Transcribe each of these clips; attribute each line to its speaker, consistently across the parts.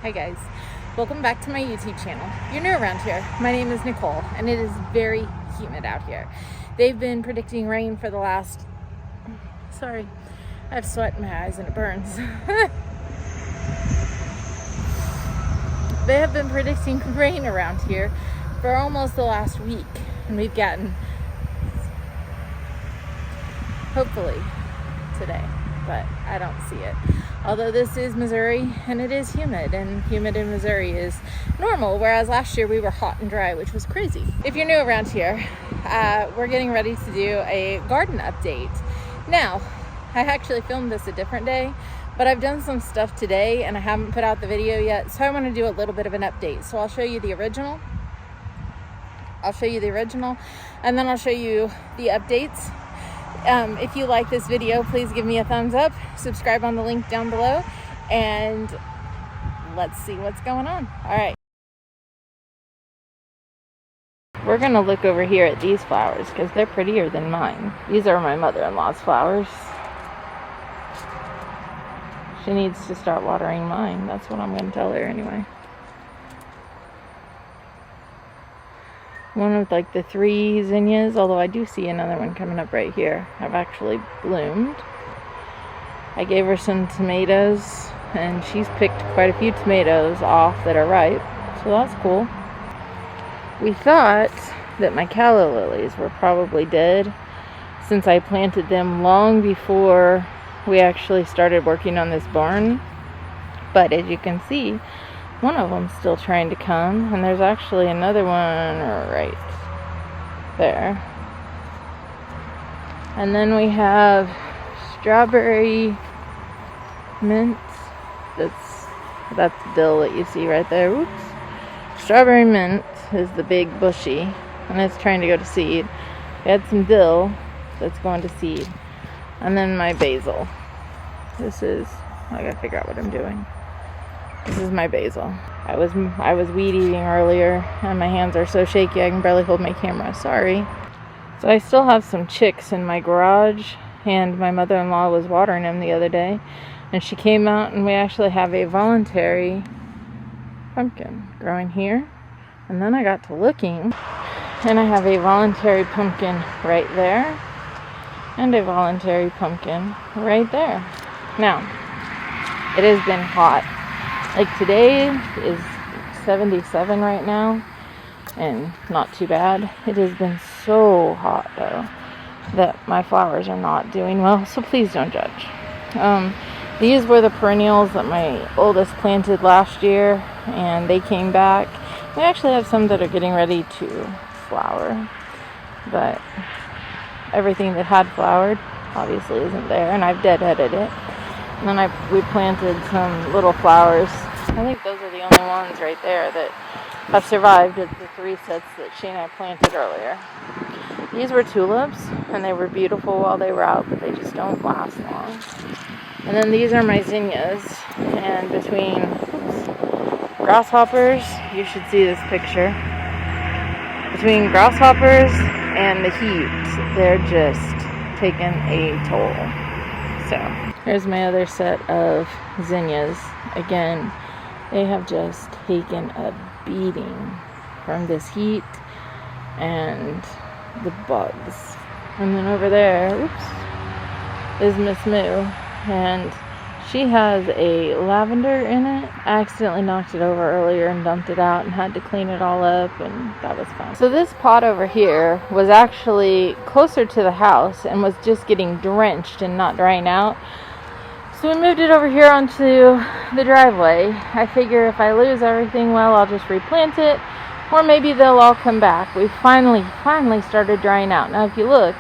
Speaker 1: Hi guys, welcome back to my YouTube channel. If you're new around here, my name is Nicole and it is very humid out here. They've been predicting rain for the last, sorry, I have sweat in my eyes and it burns. They have been predicting rain around here for almost the last week and we've gotten, hopefully today, but I don't see it. Although this is Missouri and it is humid, and humid in Missouri is normal, whereas last year we were hot and dry, which was crazy. If you're new around here, we're getting ready to do a garden update. Now, I actually filmed this a different day, but I've done some stuff today and I haven't put out the video yet, so I want to do a little bit of an update. So I'll show you the original. And then I'll show you the updates. If you like this video, please give me a thumbs up, subscribe on the link down below, and let's see what's going on. All right. We're going to look over here at these flowers because they're prettier than mine. These are my mother-in-law's flowers. She needs to start watering mine. That's what I'm going to tell her anyway. One of like the 3 zinnias, although I do see another one coming up right here, have actually bloomed. I gave her some tomatoes and she's picked quite a few tomatoes off that are ripe, so that's cool. We thought that my calla lilies were probably dead since I planted them long before we actually started working on this barn, but as you can see, one of them's still trying to come, and there's actually another one right there. And then we have strawberry mint. That's dill that you see right there. Oops. Strawberry mint is the big bushy, and it's trying to go to seed. We had some dill that's going to seed, and then my basil. I gotta figure out what I'm doing. This is my basil. I was weed eating earlier and my hands are so shaky I can barely hold my camera. Sorry. So I still have some chicks in my garage, and my mother-in-law was watering them the other day, and she came out and we actually have a voluntary pumpkin growing here. And then I got to looking and I have a voluntary pumpkin right there and a voluntary pumpkin right there. Now, it has been hot. Like today is 77 right now, and not too bad. It has been so hot though that my flowers are not doing well, so please don't judge. These were the perennials that my oldest planted last year, and they came back. We actually have some that are getting ready to flower, but everything that had flowered obviously isn't there, and I've deadheaded it. And then we planted some little flowers. I think those are the only ones right there that have survived the 3 sets that she and I planted earlier. These were tulips, and they were beautiful while they were out, but they just don't last long. And then these are my zinnias, and between grasshoppers, you should see this picture. Between grasshoppers and the heat, they're just taking a toll. So here's my other set of zinnias. Again, they have just taken a beating from this heat and the bugs. And then over there, is Miss Moo, and she has a lavender in it. I accidentally knocked it over earlier and dumped it out and had to clean it all up, and that was fun. So this pot over here was actually closer to the house and was just getting drenched and not drying out. So we moved it over here onto the driveway. I figure if I lose everything, well, I'll just replant it, or maybe they'll all come back. We finally started drying out. Now if you look,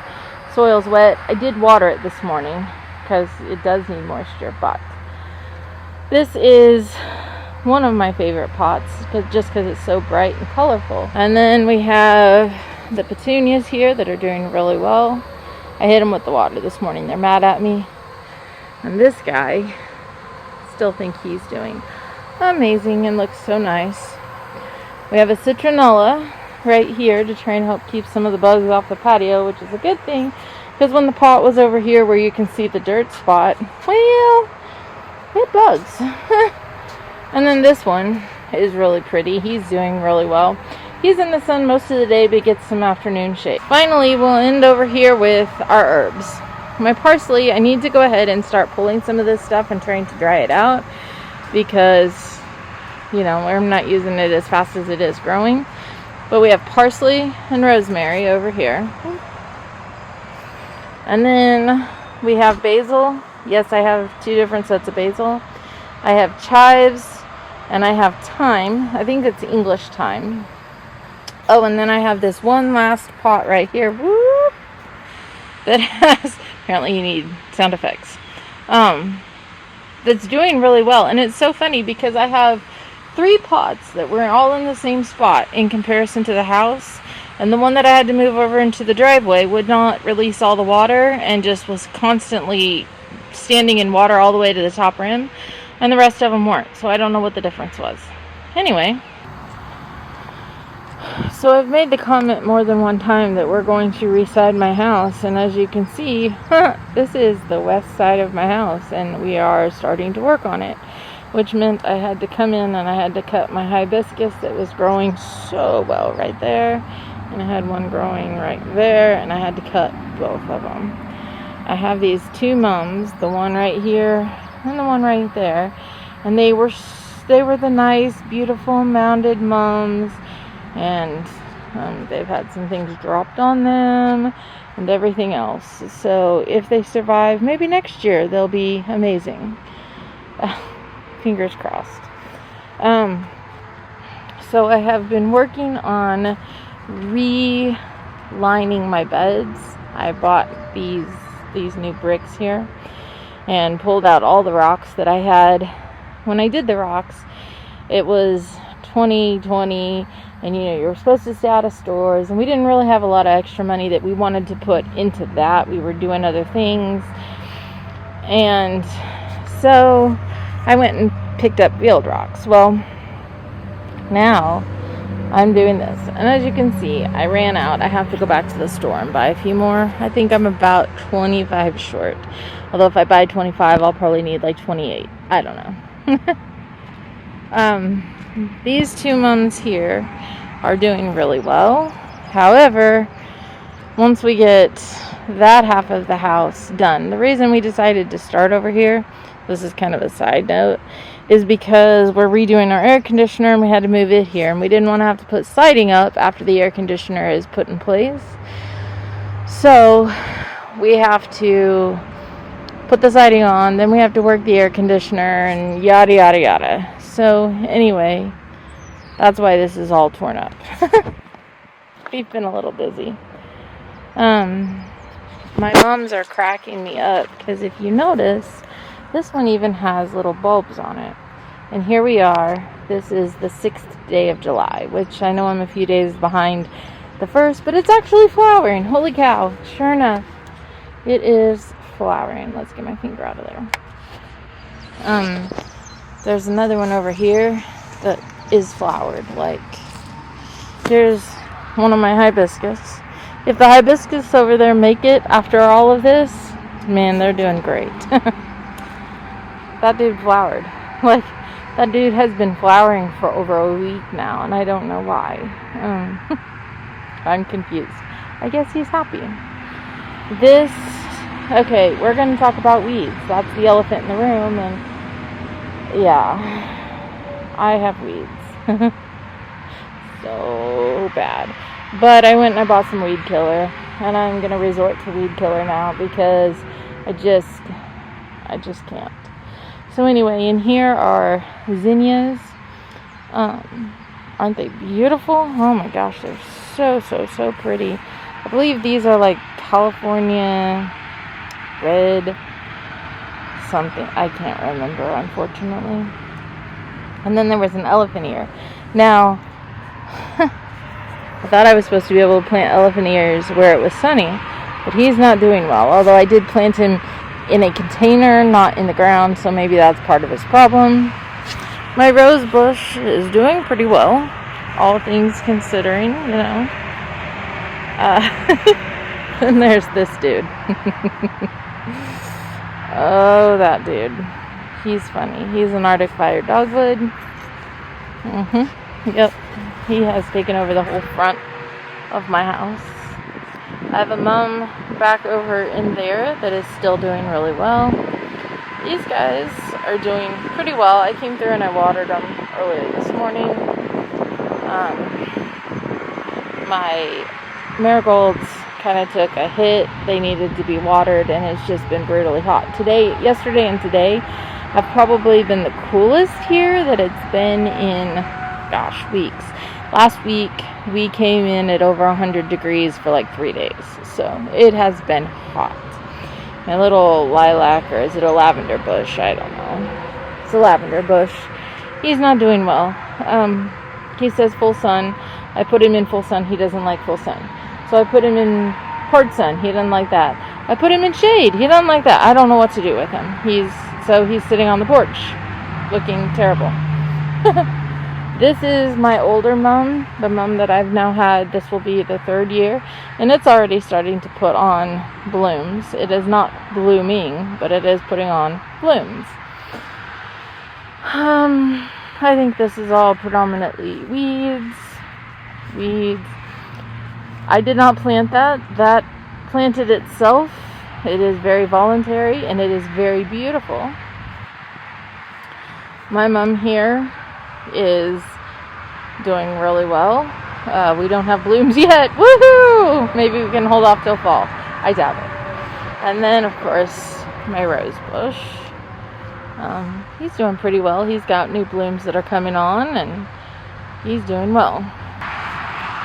Speaker 1: soil's wet. I did water it this morning because it does need moisture, but this is one of my favorite pots just because it's so bright and colorful. And then we have the petunias here that are doing really well. I hit them with the water this morning. They're mad at me. And this guy, still think he's doing amazing and looks so nice. We have a citronella right here to try and help keep some of the bugs off the patio, which is a good thing, because when the pot was over here where you can see the dirt spot, well, it had bugs. And then this one is really pretty. He's doing really well. He's in the sun most of the day, but gets some afternoon shade. Finally, we'll end over here with our herbs. My parsley, I need to go ahead and start pulling some of this stuff and trying to dry it out because, you know, I'm not using it as fast as it is growing. But we have parsley and rosemary over here. And then we have basil. Yes, I have 2 different sets of basil. I have chives and I have thyme. I think it's English thyme. Oh, and then I have this one last pot right here. Whoop, that has, apparently you need sound effects. That's doing really well. And it's so funny because I have 3 pots that were all in the same spot in comparison to the house. And the one that I had to move over into the driveway would not release all the water and just was constantly standing in water all the way to the top rim. And the rest of them weren't. So I don't know what the difference was. Anyway. So I've made the comment more than one time that we're going to reside my house. And as you can see, this is the west side of my house. And we are starting to work on it. Which meant I had to come in and I had to cut my hibiscus that was growing so well right there. And I had one growing right there, and I had to cut both of them. I have these 2 mums, the one right here and the one right there, and they were the nice, beautiful mounded mums, and they've had some things dropped on them and everything else. So if they survive, maybe next year they'll be amazing. Fingers crossed. So I have been working on relining my beds. I bought these new bricks here and pulled out all the rocks that I had. When I did the rocks, it was 2020 and you know, you were supposed to stay out of stores, and we didn't really have a lot of extra money that we wanted to put into that. We were doing other things, and so I went and picked up field rocks. Well, now I'm doing this, and as you can see, I ran out. I have to go back to the store and buy a few more. I think I'm about 25 short. Although if I buy 25, I'll probably need like 28. I don't know. These 2 mums here are doing really well. However, once we get that half of the house done, the reason we decided to start over here, this is kind of a side note, is because we're redoing our air conditioner and we had to move it here, and we didn't want to have to put siding up after the air conditioner is put in place. So we have to put the siding on, then we have to work the air conditioner, and yada yada yada. So anyway, that's why this is all torn up. We've been a little busy. My mums are cracking me up because if you notice, this one even has little bulbs on it. And here we are. This is the 6th day of July, which I know I'm a few days behind the 1st, but it's actually flowering. Holy cow. Sure enough, it is flowering. Let's get my finger out of there. There's another one over here that is flowered. Like, here's one of my hibiscus. If the hibiscus over there make it after all of this, man, they're doing great. That dude flowered. Like, that dude has been flowering for over a week now, and I don't know why. I'm confused. I guess he's happy. Okay, we're going to talk about weeds. That's the elephant in the room, and yeah, I have weeds. So bad. But I went and I bought some weed killer, and I'm going to resort to weed killer now because I just can't. So anyway, in here are zinnias. Aren't they beautiful? Oh my gosh, they're so pretty. I believe these are like California red something. I can't remember, unfortunately. And then there was an elephant ear. Now, I thought I was supposed to be able to plant elephant ears where it was sunny, but he's not doing well. Although I did plant him in a container, not in the ground, so maybe that's part of his problem. My rose bush is doing pretty well, all things considering, you know. And there's this dude. Oh, that dude. He's funny. He's an Arctic Fire dogwood. Yep. He has taken over the whole front of my house. I have a mum back over in there that is still doing really well. These guys are doing pretty well. I came through and I watered them earlier this morning. My marigolds kind of took a hit. They needed to be watered, and it's just been brutally hot. Yesterday and today have probably been the coolest here that it's been in, weeks. Last week, we came in at over 100 degrees for like 3 days. So it has been hot. My little lilac, or is it a lavender bush? I don't know. It's a lavender bush. He's not doing well. He says full sun. I put him in full sun. He doesn't like full sun. So I put him in part sun. He doesn't like that. I put him in shade. He doesn't like that. I don't know what to do with him. He's sitting on the porch looking terrible. This is my older mum, the mum that I've now had. This will be the 3rd year, and it's already starting to put on blooms. It is not blooming, but it is putting on blooms. I think this is all predominantly weeds. I did not plant that. That planted itself. It is very voluntary, and it is very beautiful. My mom here is doing really well. We don't have blooms yet. Woohoo! Maybe we can hold off till fall. I doubt it. And then, of course, my rose bush. He's doing pretty well. He's got new blooms that are coming on, and he's doing well.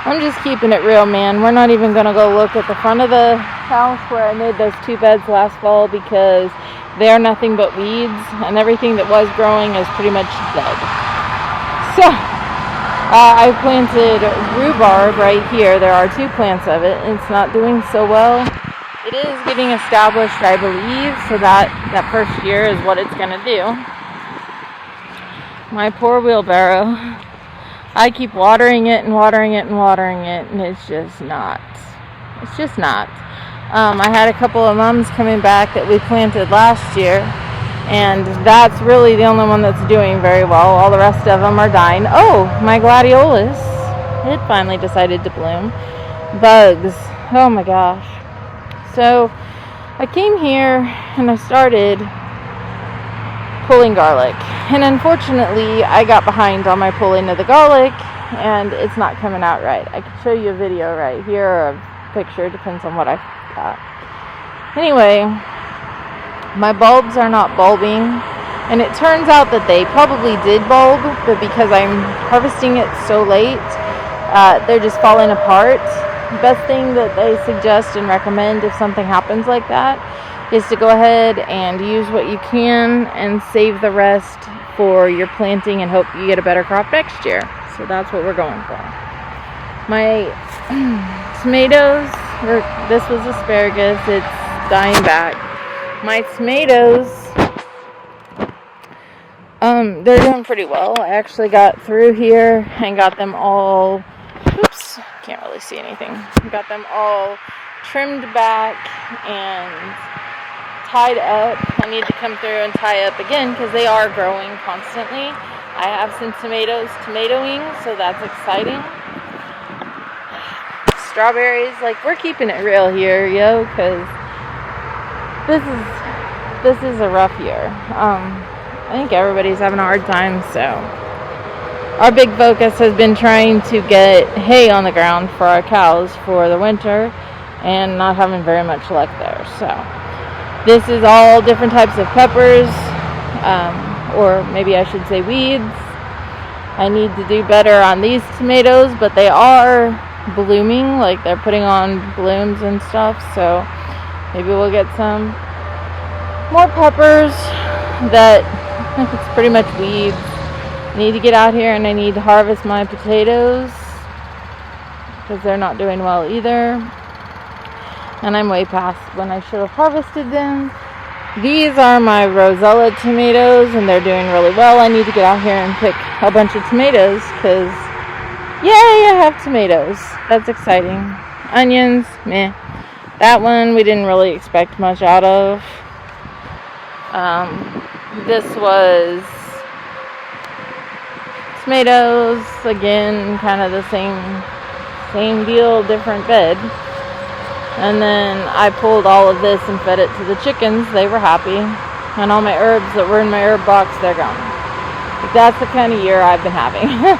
Speaker 1: I'm just keeping it real, man. We're not even going to go look at the front of the house where I made those 2 beds last fall, because they are nothing but weeds, and everything that was growing is pretty much dead. So, I planted rhubarb right here. There are 2 plants of it, and it's not doing so well. It is getting established, I believe, so that first year is what it's going to do. My poor wheelbarrow. I keep watering it and watering it and watering it, and it's just not. I had a couple of mums coming back that we planted last year, and that's really the only one that's doing very well. All the rest of them are dying. Oh, my gladiolus. It finally decided to bloom. Bugs. Oh my gosh. So, I came here and I started pulling garlic. And unfortunately, I got behind on my pulling of the garlic, and it's not coming out right. I can show you a video right here, or a picture, depends on what I got. Anyway, my bulbs are not bulbing, and it turns out that they probably did bulb, but because I'm harvesting it so late, they're just falling apart. The best thing that they suggest and recommend if something happens like that is to go ahead and use what you can and save the rest for your planting and hope you get a better crop next year. So that's what we're going for. My tomatoes, this was asparagus, it's dying back. My tomatoes, they're doing pretty well. I actually got through here and got them all, can't really see anything. Got them all trimmed back and tied up. I need to come through and tie up again because they are growing constantly. I have some tomatoes tomatoing, so that's exciting. Strawberries, we're keeping it real here, because this is a rough year. I think everybody's having a hard time, so our big focus has been trying to get hay on the ground for our cows for the winter, and not having very much luck there. So this is all different types of peppers, or maybe I should say weeds. I need to do better on these tomatoes, but they are blooming, they're putting on blooms and stuff, so maybe we'll get some more peppers that it's pretty much weeds. I need to get out here and I need to harvest my potatoes because they're not doing well either. And I'm way past when I should have harvested them. These are my Rosella tomatoes, and they're doing really well. I need to get out here and pick a bunch of tomatoes because, yay, I have tomatoes. That's exciting. Onions, meh. That one we didn't really expect much out of. This was tomatoes, again, kind of the same deal, different bed. And then I pulled all of this and fed it to the chickens. They were happy. And all my herbs that were in my herb box, they're gone. But that's the kind of year I've been having.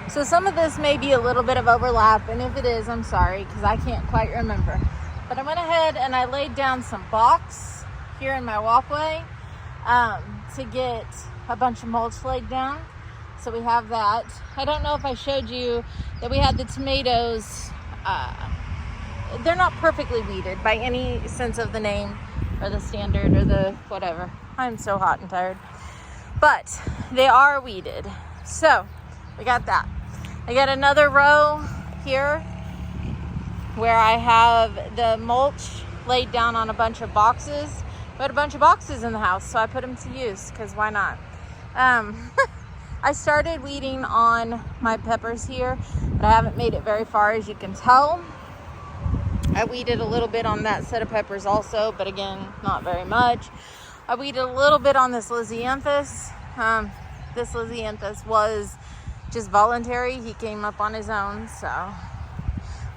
Speaker 1: So some of this may be a little bit of overlap, and if it is, I'm sorry, because I can't quite remember. But I went ahead and I laid down some box here in my walkway to get a bunch of mulch laid down. So we have that. I don't know if I showed you that we had the tomatoes. They're not perfectly weeded by any sense of the name or the standard or the whatever. I'm so hot and tired. But they are weeded. So we got that. I got another row here where I have the mulch laid down on a bunch of boxes. We had a bunch of boxes in the house, so I put them to use, because why not? I started weeding on my peppers here, but I haven't made it very far, as you can tell. I weeded a little bit on that set of peppers also, but again, not very much. I weeded a little bit on this Lisianthus. This Lisianthus was just voluntary. He came up on his own, so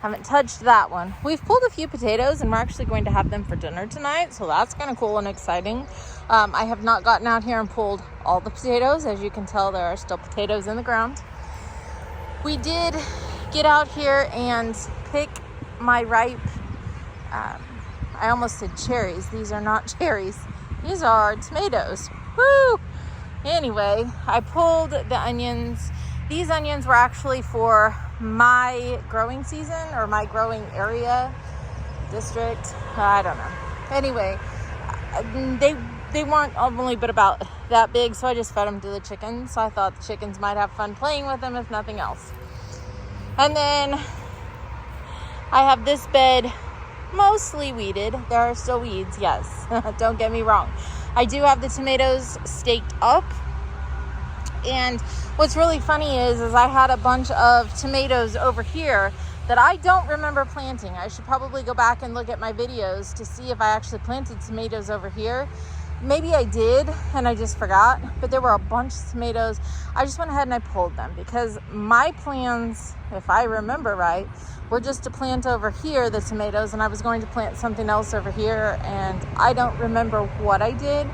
Speaker 1: haven't touched that one. We've pulled a few potatoes, and we're actually going to have them for dinner tonight, so that's kind of cool and exciting. I have not gotten out here and pulled all the potatoes. As you can tell, there are still potatoes in the ground. We did get out here and pick my ripe, I almost said cherries. These are not cherries. These are tomatoes. Woo! Anyway, I pulled the onions. These onions were actually for my growing season, or my growing area, district. I don't know. Anyway, they weren't only but about that big, so I just fed them to the chickens. So I thought the chickens might have fun playing with them, if nothing else. And then I have this bed mostly weeded. There are still weeds, yes. Don't get me wrong. I do have the tomatoes staked up. And what's really funny is I had a bunch of tomatoes over here that I don't remember planting. I should probably go back and look at my videos to see if I actually planted tomatoes over here. Maybe I did and I just forgot, but there were a bunch of tomatoes. I just went ahead and I pulled them because my plans, if I remember right, were just to plant over here the tomatoes, and I was going to plant something else over here, and I don't remember what I did.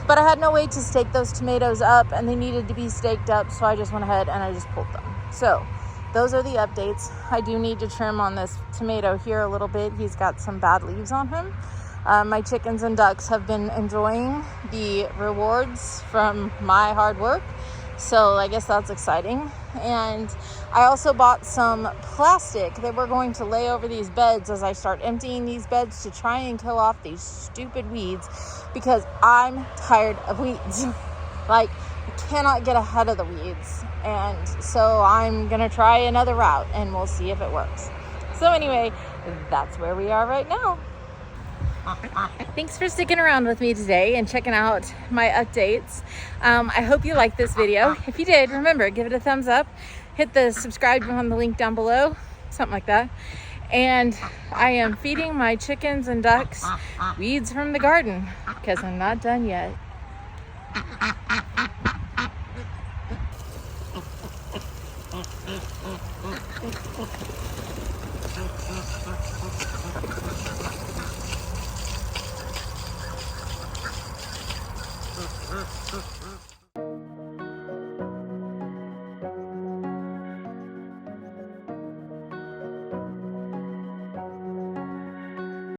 Speaker 1: But I had no way to stake those tomatoes up, and they needed to be staked up, so I just went ahead and I just pulled them. So those are the updates. I do need to trim on this tomato here a little bit. He's got some bad leaves on him. My chickens and ducks have been enjoying the rewards from my hard work, so I guess that's exciting. And I also bought some plastic that we're going to lay over these beds as I start emptying these beds to try and kill off these stupid weeds, because I'm tired of weeds. Like, you cannot get ahead of the weeds. And so I'm going to try another route and we'll see if it works. So anyway, that's where we are right now. Thanks for sticking around with me today and checking out my updates. I hope you liked this video. If you did, remember, give it a thumbs up. Hit the subscribe on the link down below, something like that. And I am feeding my chickens and ducks weeds from the garden because I'm not done yet.